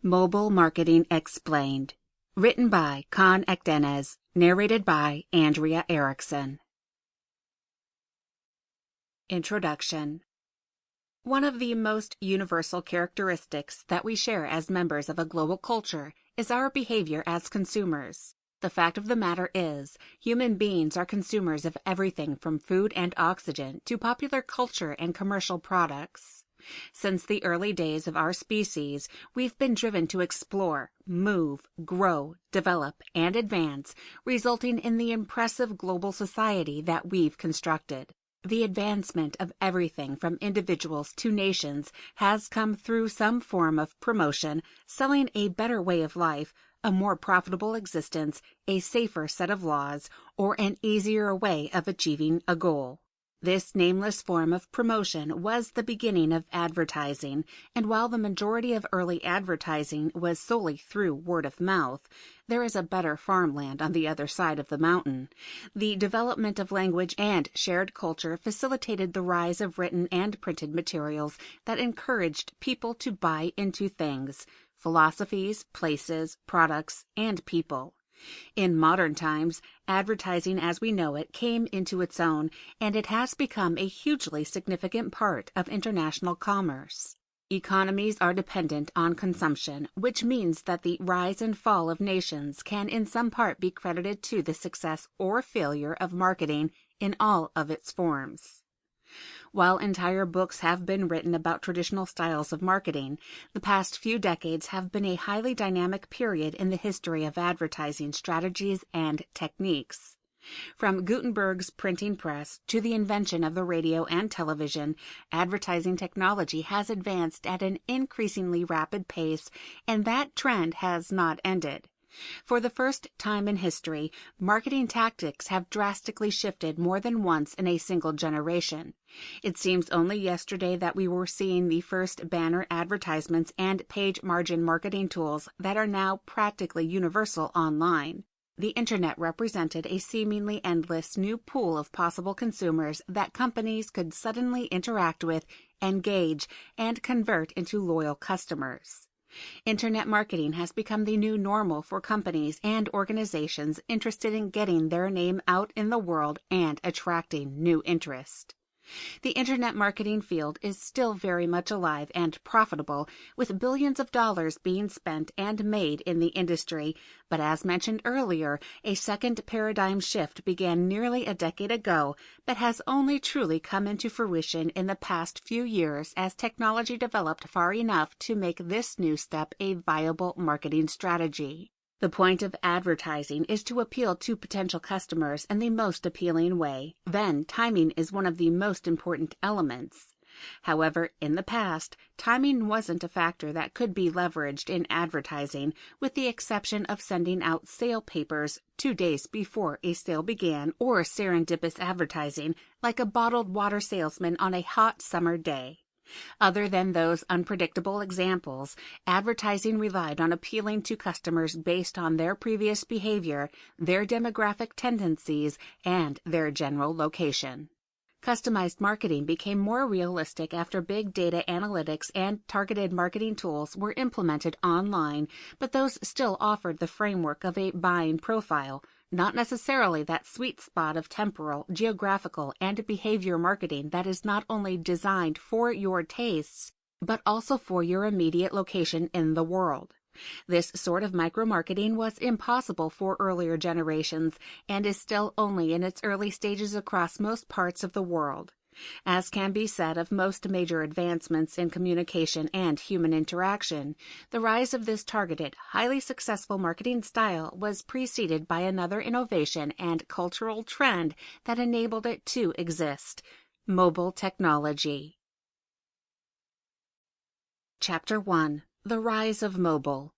Mobile Marketing Explained. Written by Akdeniz. Narrated by Andrea Ericson. Introduction. One of the most universal characteristics that we share as members of a global culture is our behavior as consumers. The fact of the matter is, human beings are consumers of everything from food and oxygen to popular culture and commercial products. Since the early days of our species, we've been driven to explore, move, grow, develop, and advance, resulting in the impressive global society that we've constructed. The advancement of everything from individuals to nations has come through some form of promotion, selling a better way of life, a more profitable existence, a safer set of laws, or an easier way of achieving a goal. This nameless form of promotion was the beginning of advertising, and while the majority of early advertising was solely through word of mouth, there is a better farmland on the other side of the mountain. The development of language and shared culture facilitated the rise of written and printed materials that encouraged people to buy into things, philosophies, places, products, and people. In modern times, advertising as we know it came into its own, and it has become a hugely significant part of international commerce. Economies are dependent on consumption, which means that the rise and fall of nations can in some part be credited to the success or failure of marketing in all of its forms. While entire books have been written about traditional styles of marketing, the past few decades have been a highly dynamic period in the history of advertising strategies and techniques. From Gutenberg's printing press to the invention of the radio and television, advertising technology has advanced at an increasingly rapid pace, and that trend has not ended. For the first time in history, marketing tactics have drastically shifted more than once in a single generation. It seems only yesterday that we were seeing the first banner advertisements and page margin marketing tools that are now practically universal online. The Internet represented a seemingly endless new pool of possible consumers that companies could suddenly interact with, engage, and convert into loyal customers. Internet marketing has become the new normal for companies and organizations interested in getting their name out in the world and attracting new interest. The Internet marketing field is still very much alive and profitable, with billions of dollars being spent and made in the industry, but as mentioned earlier, a second paradigm shift began nearly a decade ago, but has only truly come into fruition in the past few years as technology developed far enough to make this new step a viable marketing strategy. The point of advertising is to appeal to potential customers in the most appealing way. Then, timing is one of the most important elements. However, in the past, timing wasn't a factor that could be leveraged in advertising, with the exception of sending out sale papers 2 days before a sale began, or serendipitous advertising, like a bottled water salesman on a hot summer day. Other than those unpredictable examples, advertising relied on appealing to customers based on their previous behavior, their demographic tendencies, and their general location. Customized marketing became more realistic after big data analytics and targeted marketing tools were implemented online, but those still offered the framework of a buying profile, not necessarily that sweet spot of temporal, geographical, and behavior marketing that is not only designed for your tastes, but also for your immediate location in the world. This sort of micro-marketing was impossible for earlier generations and is still only in its early stages across most parts of the world. As can be said of most major advancements in communication and human interaction, the rise of this targeted, highly successful marketing style was preceded by another innovation and cultural trend that enabled it to exist: mobile technology. Chapter 1. The Rise of Mobile.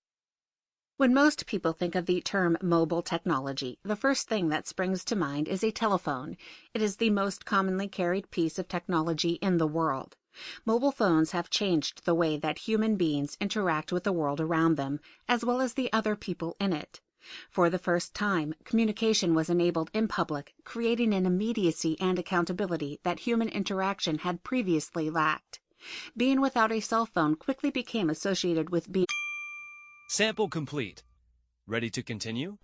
When most people think of the term mobile technology, the first thing that springs to mind is a telephone. It is the most commonly carried piece of technology in the world. Mobile phones have changed the way that human beings interact with the world around them, as well as the other people in it. For the first time, communication was enabled in public, creating an immediacy and accountability that human interaction had previously lacked. Being without a cell phone quickly became associated with being Sample complete. Ready to continue?